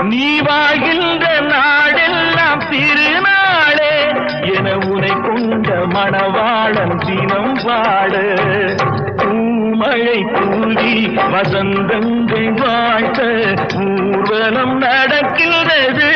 நீ வாழ்கின்ற நாடெல்லாம் திருநாளே என உனை கொண்ட மணவாளன் தினம் பாடு பூமழை தூவி வசந்தங்கள் வாழ்த்த ஊர்வலம் நடக்கின்றது